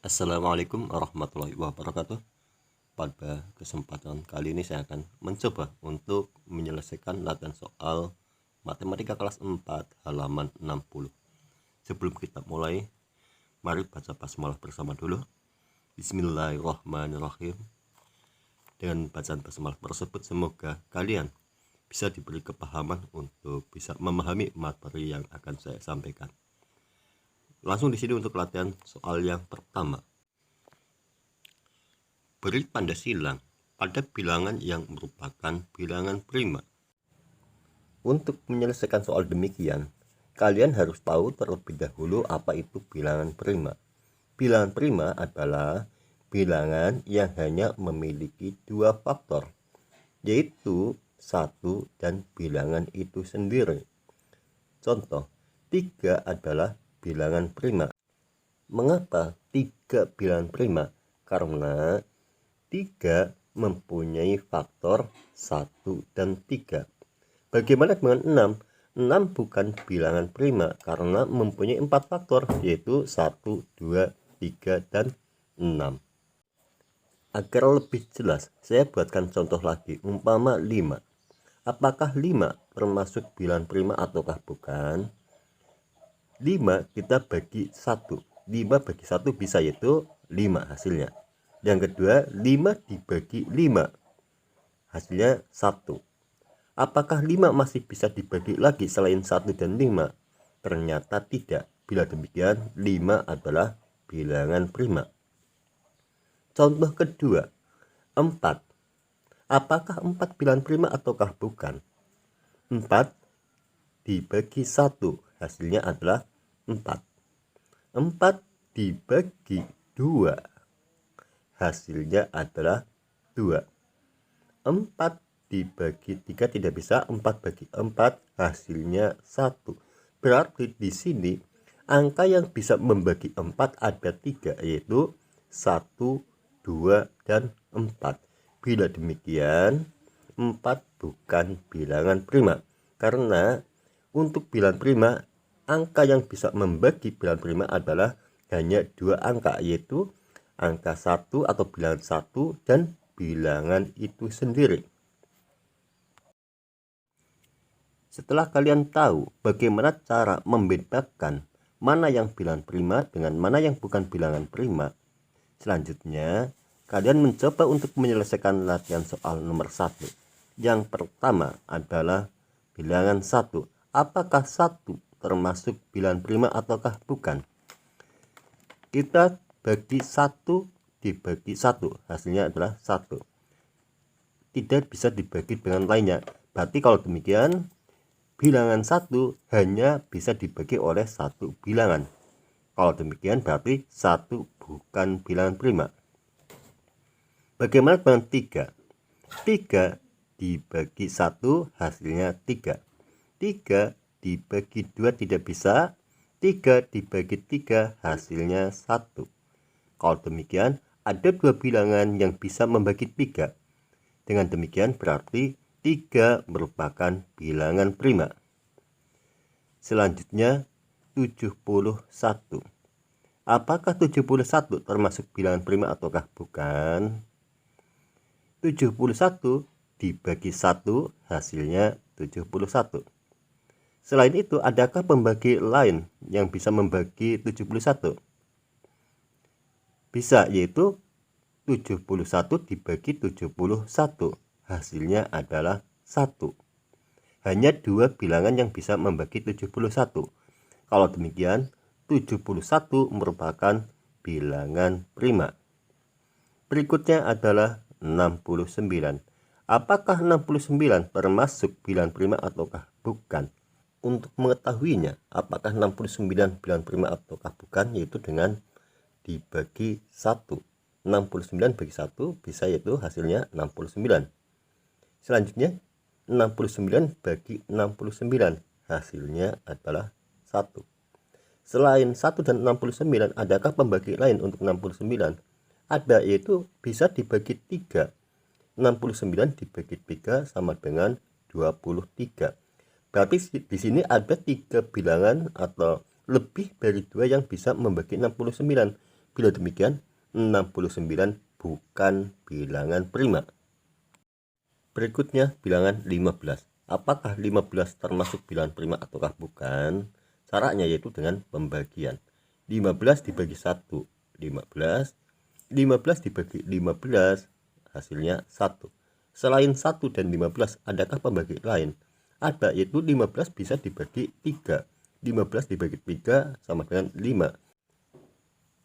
Assalamualaikum warahmatullahi wabarakatuh. Pada kesempatan kali ini saya akan mencoba untuk menyelesaikan latihan soal matematika kelas 4 halaman 60. Sebelum kita mulai, mari baca basmalah bersama dulu. Bismillahirrahmanirrahim. Dengan bacaan basmalah tersebut semoga kalian bisa diberi kepahaman untuk bisa memahami materi yang akan saya sampaikan. Langsung di sini untuk latihan soal yang pertama. Beri tanda silang pada bilangan yang merupakan bilangan prima. Untuk menyelesaikan soal demikian, kalian harus tahu terlebih dahulu apa itu bilangan prima. Bilangan prima adalah bilangan yang hanya memiliki dua faktor, yaitu 1 dan bilangan itu sendiri. Contoh, 3 adalah bilangan prima. Mengapa 3 bilangan prima? Karena 3 mempunyai faktor 1 dan 3. Bagaimana dengan 6? 6 bukan bilangan prima karena mempunyai 4 faktor, yaitu 1, 2, 3, dan 6. Agar lebih jelas, saya buatkan contoh lagi, umpama 5. Apakah 5 termasuk bilangan prima ataukah bukan? 5 kita bagi 1. 5 bagi 1 bisa, yaitu 5 hasilnya. Yang kedua, 5 dibagi 5 hasilnya 1. Apakah 5 masih bisa dibagi lagi selain 1 dan 5? Ternyata tidak. Bila demikian, 5 adalah bilangan prima. Contoh kedua, 4. Apakah 4 bilangan prima ataukah bukan? 4 dibagi 1 hasilnya adalah 4. 4 dibagi 2 hasilnya adalah 2. 4 dibagi 3 tidak bisa, 4 bagi 4 hasilnya 1. Berarti di sini angka yang bisa membagi 4 ada 3, yaitu 1, 2, dan 4. Bila demikian, 4 bukan bilangan prima. Karena untuk bilangan prima, angka yang bisa membagi bilangan prima adalah hanya 2 angka, yaitu angka 1 atau bilangan 1 dan bilangan itu sendiri. Setelah kalian tahu bagaimana cara membedakan mana yang bilangan prima dengan mana yang bukan bilangan prima, selanjutnya kalian mencoba untuk menyelesaikan latihan soal nomor 1. Yang pertama adalah bilangan 1. Apakah 1 termasuk bilangan prima ataukah bukan? Kita bagi 1 dibagi 1, hasilnya adalah 1. Tidak bisa dibagi dengan lainnya. Berarti kalau demikian, bilangan 1 hanya bisa dibagi oleh 1 bilangan. Kalau demikian berarti 1 bukan bilangan prima. Bagaimana dengan 3? 3 dibagi 1 hasilnya 3. 3 dibagi 2 tidak bisa. 3 dibagi 3 hasilnya 1. Kalau demikian, ada 2 bilangan yang bisa membagi 3. Dengan demikian berarti 3 merupakan bilangan prima. Selanjutnya 71. Apakah 71 termasuk bilangan prima ataukah bukan? 71 dibagi 1 hasilnya 71. Selain itu, adakah pembagi lain yang bisa membagi 71? Bisa, yaitu 71 dibagi 71 hasilnya adalah 1. Hanya 2 bilangan yang bisa membagi 71. Kalau demikian, 71 merupakan bilangan prima. Berikutnya adalah 69. Apakah 69 termasuk bilangan prima ataukah bukan? Untuk mengetahuinya, apakah 69 bilangan prima ataukah bukan, yaitu dengan dibagi 1. 69 bagi 1 bisa, yaitu hasilnya 69. Selanjutnya 69 bagi 69 hasilnya adalah 1. Selain 1 dan 69, adakah pembagi lain untuk 69? Ada, yaitu bisa dibagi 3. 69 dibagi 3 sama dengan 23. Berarti di sini ada 3 bilangan atau lebih dari 2 yang bisa membagi 69. Bila demikian, 69 bukan bilangan prima. Berikutnya bilangan 15. Apakah 15 termasuk bilangan prima ataukah bukan? Caranya yaitu dengan pembagian. 15 dibagi 1, 15. 15 dibagi 15, hasilnya 1. Selain 1 dan 15, adakah pembagi lain? Ada, yaitu 15 bisa dibagi 3. 15 dibagi 3 sama dengan 5.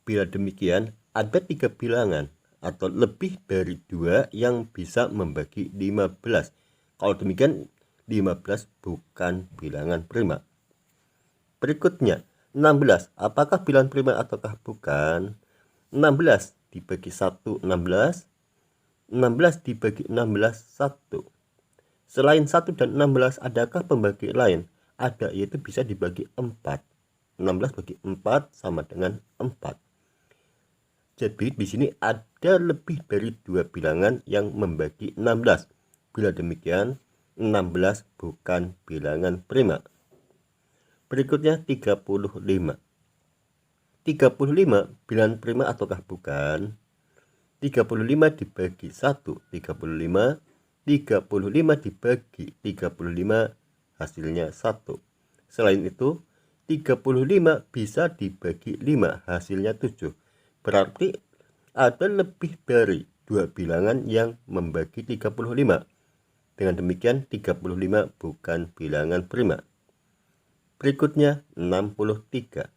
Bila demikian, ada 3 bilangan atau lebih dari 2 yang bisa membagi 15. Kalau demikian, 15 bukan bilangan prima. Berikutnya, 16. Apakah bilangan prima ataukah bukan? 16 dibagi 1, 16. 16 dibagi 16, 1. Selain 1 dan 16, adakah pembagi lain? Ada, yaitu bisa dibagi 4. 16 bagi 4 sama dengan 4. Jadi di sini ada lebih dari 2 bilangan yang membagi 16. Bila demikian, 16 bukan bilangan prima. Berikutnya 35. 35 bilangan prima ataukah bukan? 35 dibagi 1, 35. 35 dibagi 35, hasilnya 1. Selain itu, 35 bisa dibagi 5, hasilnya 7. Berarti ada lebih dari 2 bilangan yang membagi 35. Dengan demikian 35 bukan bilangan prima. Berikutnya 63.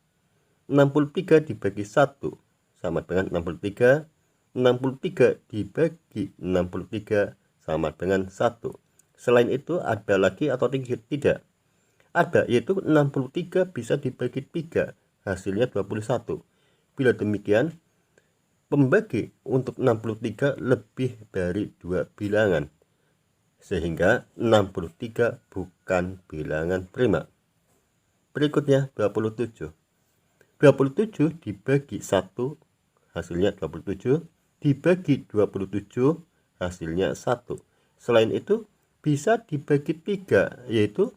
63 dibagi 1 sama dengan 63. 63 dibagi 63 sama dengan 1. Selain itu ada lagi atau tidak? Ada, yaitu 63 bisa dibagi 3, hasilnya 21. Bila demikian, pembagi untuk 63 lebih dari 2 bilangan, sehingga 63 bukan bilangan prima. Berikutnya 27. 27 dibagi 1, hasilnya 27. Dibagi 27, hasilnya 1. Selain itu, bisa dibagi 3, yaitu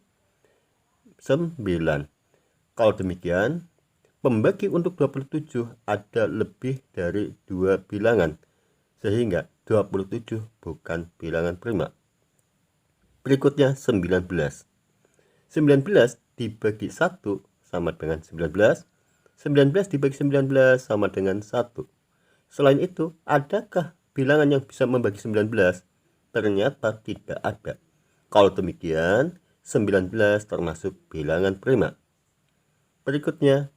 9. Kalau demikian, pembagi untuk 27 ada lebih dari 2 bilangan, sehingga 27 bukan bilangan prima. Berikutnya 19. 19 dibagi 1 sama dengan 19. 19 dibagi 19 sama dengan 1. Selain itu, adakah bilangan yang bisa membagi 19? Ternyata tidak ada. Kalau demikian, 19 termasuk bilangan prima. Berikutnya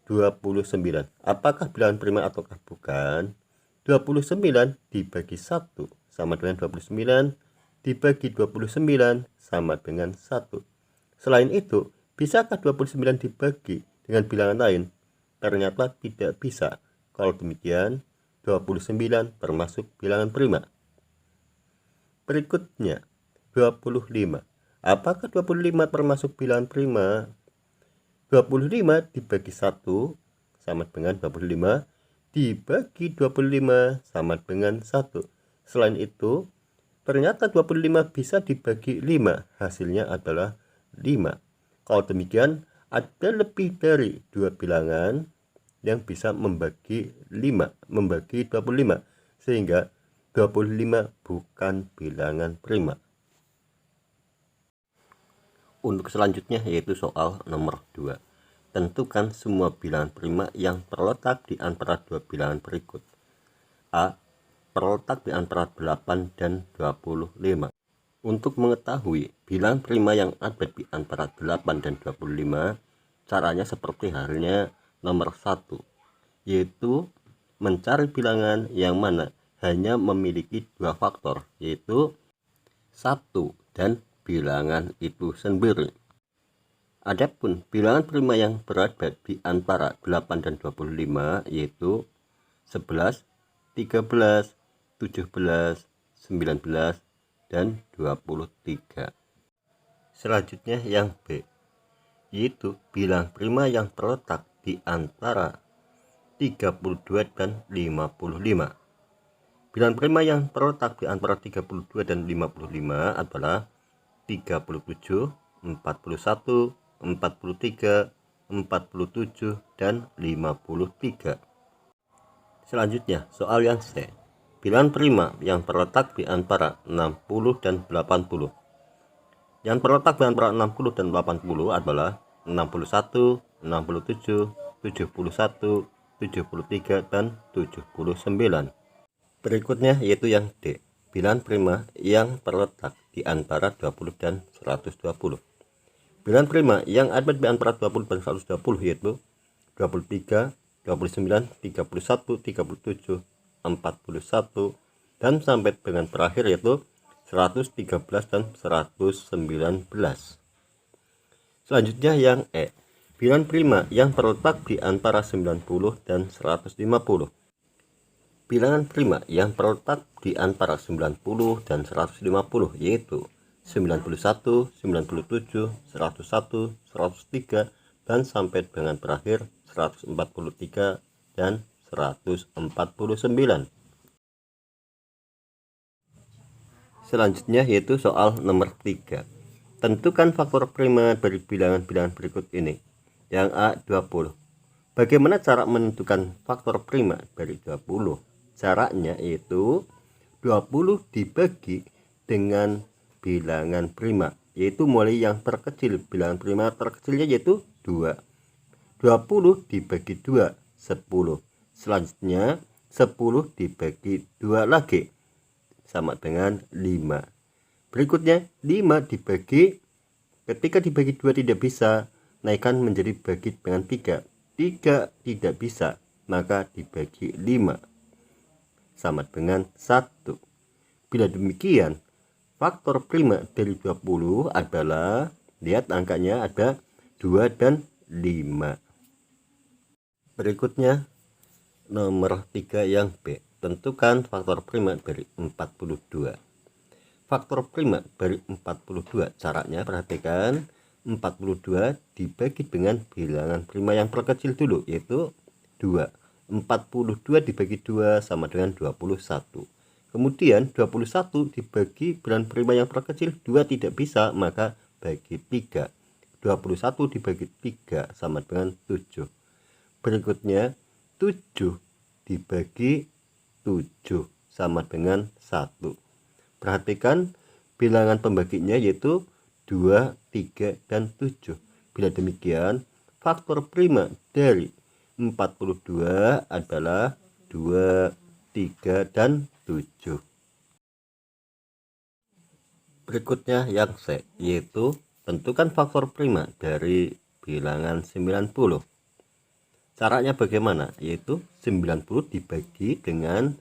29. Apakah bilangan prima ataukah bukan? 29 dibagi 1 sama dengan 29. Dibagi 29 sama dengan 1. Selain itu, bisakah 29 dibagi dengan bilangan lain? Ternyata tidak bisa. Kalau demikian, 29 termasuk bilangan prima. Berikutnya 25. Apakah 25 termasuk bilangan prima? 25 dibagi 1 sama dengan 25. Dibagi 25 sama dengan 1. Selain itu, ternyata 25 bisa dibagi 5. Hasilnya adalah 5. Kalau demikian, ada lebih dari 2 bilangan yang bisa membagi 25, sehingga 25 bukan bilangan prima. Untuk selanjutnya yaitu soal nomor 2. Tentukan semua bilangan prima yang terletak di antara 2 bilangan berikut. A. Terletak di antara 8 dan 25. Untuk mengetahui bilangan prima yang ada di antara 8 dan 25, caranya seperti halnya nomor 1, yaitu mencari bilangan yang mana hanya memiliki 2 faktor, yaitu 1 dan bilangan itu sendiri. Adapun bilangan prima yang berada di antara 8 dan 25 yaitu 11, 13, 17, 19, dan 23. Selanjutnya yang B, yaitu bilangan prima yang terletak di antara 32 dan 55. Bilangan prima yang terletak di antara 32 dan 55 adalah 37, 41, 43, 47, dan 53. Selanjutnya, soal yang C. Bilangan prima yang terletak di antara 60 dan 80. Yang terletak di antara 60 dan 80 adalah 61, 67, 71, 73, dan 79. Berikutnya yaitu yang D. Bilangan prima yang terletak di antara 20 dan 120. Bilangan prima yang ada di antara 20 dan 120 yaitu 23, 29, 31, 37, 41, dan sampai dengan terakhir yaitu 113 dan 119. Selanjutnya yang E. Bilangan prima yang terletak di antara 90 dan 150. Bilangan prima yang terletak di antara 90 dan 150 yaitu 91, 97, 101, 103, dan sampai dengan terakhir 143 dan 149. Selanjutnya yaitu soal nomor 3. Tentukan faktor prima dari bilangan-bilangan berikut ini. Yang A 20. Bagaimana cara menentukan faktor prima dari 20? Caranya yaitu 20 dibagi dengan bilangan prima, yaitu mulai yang terkecil. Bilangan prima terkecilnya yaitu 2. 20 dibagi 2, 10. Selanjutnya 10 dibagi 2 lagi, sama dengan 5. Berikutnya 5 dibagi, ketika dibagi 2 tidak bisa, naikkan menjadi bagi dengan 3. 3 tidak bisa, maka dibagi 5, sama dengan 1. Bila demikian, faktor prima dari 20 adalah, lihat angkanya ada 2 dan 5. Berikutnya nomor 3 yang B. Tentukan faktor prima dari 42. Faktor prima dari 42, caranya perhatikan, 42 dibagi dengan bilangan prima yang terkecil dulu yaitu 2. 42 dibagi 2 sama dengan 21. Kemudian 21 dibagi bilangan prima yang terkecil 2 tidak bisa, maka bagi 3. 21 dibagi 3 sama dengan 7. Berikutnya 7 dibagi 7 sama dengan 1. Perhatikan bilangan pembaginya yaitu 2, 3, dan 7. Bila demikian, faktor prima dari 42 adalah 2, 3, dan 7. Berikutnya yang C, yaitu tentukan faktor prima dari bilangan 90. Caranya bagaimana? Yaitu 90 dibagi dengan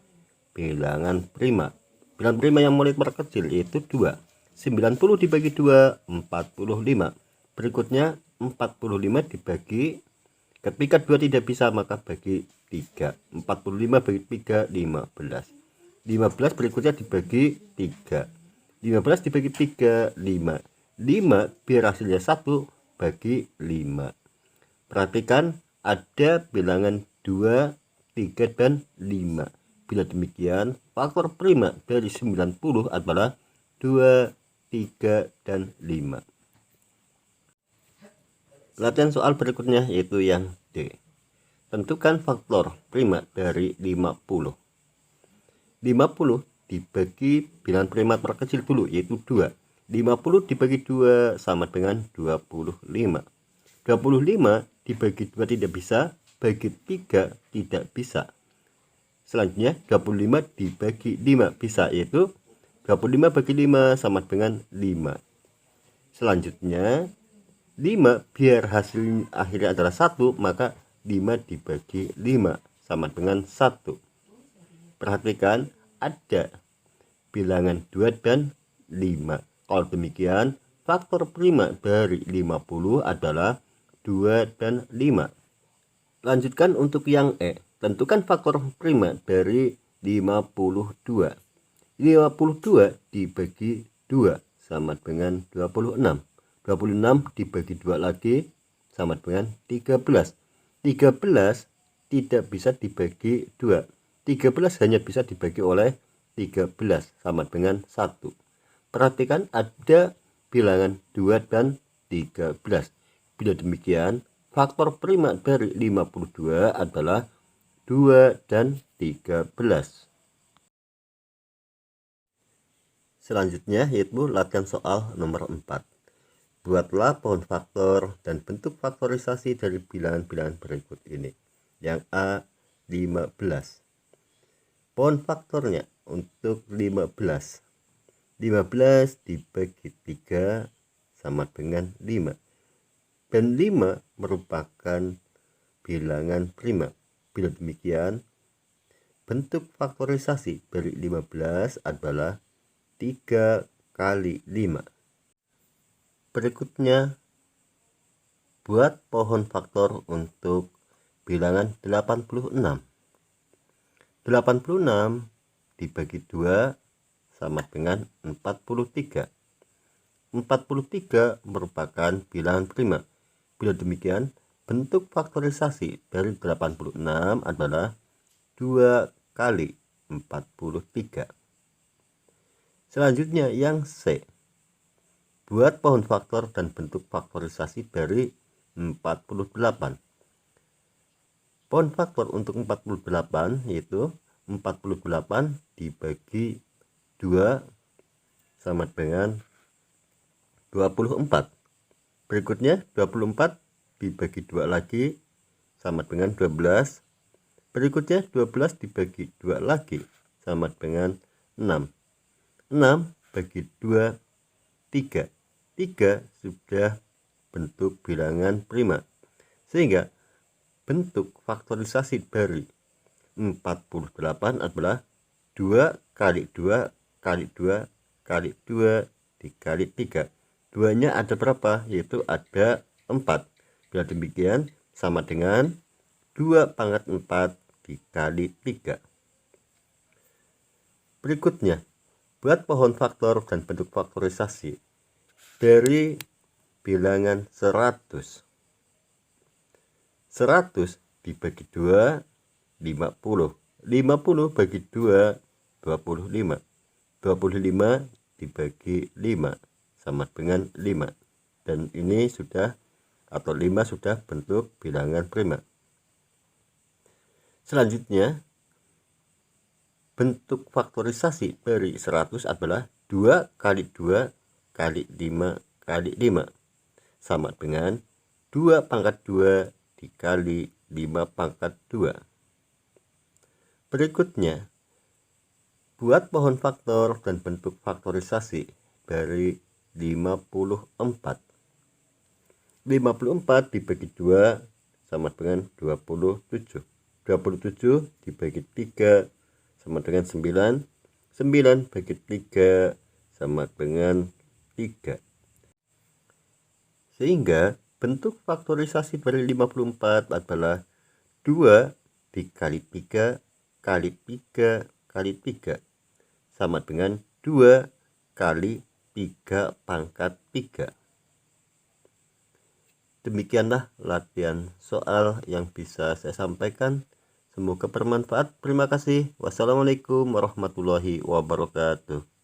bilangan prima. Bilangan prima yang mulai terkecil yaitu 2. 90 dibagi 2, 45. Berikutnya 45 dibagi, ketika 2 tidak bisa maka bagi 3. 45 bagi 3, 15. 15 berikutnya dibagi 3. 15 dibagi 3, 5. 5 biar hasilnya 1 bagi 5. Perhatikan ada bilangan 2, 3, dan 5. Bila demikian, faktor prima dari 90 adalah 2, 3, dan 5. Latihan soal berikutnya yaitu yang D. Tentukan faktor prima dari 50. 50 dibagi bilangan prima terkecil dulu yaitu 2. 50 dibagi 2 sama dengan 25. 25 dibagi 2 tidak bisa, bagi 3 tidak bisa. Selanjutnya 25 dibagi 5 bisa, yaitu 25 bagi 5 sama dengan 5. Selanjutnya 5 biar hasil akhirnya adalah 1, maka 5 dibagi 5 sama dengan 1. Perhatikan ada bilangan 2 dan 5. Kalau demikian, faktor prima dari 50 adalah 2 dan 5. Lanjutkan untuk yang E. Tentukan faktor prima dari 52. 52 dibagi 2 sama dengan 26. 26 dibagi 2 lagi sama dengan 13. 13 tidak bisa dibagi 2. 13 hanya bisa dibagi oleh 13 sama dengan 1. Perhatikan ada bilangan 2 dan 13. Bila demikian, faktor prima dari 52 adalah 2, dan 13. Selanjutnya yaitu latihan soal nomor 4. Buatlah pohon faktor dan bentuk faktorisasi dari bilangan-bilangan berikut ini. Yang A, 15. Pohon faktornya untuk 15. 15 dibagi 3 sama dengan 5. Dan 5 merupakan bilangan prima. Bila demikian, bentuk faktorisasi dari 15 adalah 3 kali 5. Berikutnya, buat pohon faktor untuk bilangan 86. 86 dibagi 2 sama dengan 43. 43 merupakan bilangan prima. Bila demikian, bentuk faktorisasi dari 86 adalah 2 kali 43. Selanjutnya yang C. Buat pohon faktor dan bentuk faktorisasi dari 48. Pohon faktor untuk 48 yaitu 48 dibagi 2 sama dengan 24. Berikutnya 24 dibagi 2 lagi sama dengan 12. Berikutnya 12 dibagi 2 lagi sama dengan 6. 6 bagi 2, 3. 3 sudah bentuk bilangan prima. Sehingga bentuk faktorisasi dari 48 adalah 2 kali 2 kali 2 kali 2 dikali 3. 2-nya ada berapa? Yaitu ada 4. Bila demikian sama dengan 2 pangkat 4 dikali 3. Berikutnya, buat pohon faktor dan bentuk faktorisasi dari bilangan 100. 100 dibagi 2, 50. 50 bagi 2, 25. 25 dibagi 5 sama dengan 5. Dan ini sudah, atau 5 sudah bentuk bilangan prima. Selanjutnya, bentuk faktorisasi dari 100 adalah 2 kali 2 kali 5 kali 5 sama dengan 2 pangkat 2 dikali 5 pangkat 2. Berikutnya, buat pohon faktor dan bentuk faktorisasi dari 54. 54 dibagi 2 sama dengan 27. 27 dibagi 3 sama dengan 9. 9 bagi 3 sama dengan 3. Sehingga bentuk faktorisasi dari 54 adalah 2 dikali 3 kali 3 kali 3 sama dengan 2 kali 3 pangkat 3. Demikianlah latihan soal yang bisa saya sampaikan. Semoga bermanfaat. Terima kasih. Wassalamualaikum warahmatullahi wabarakatuh.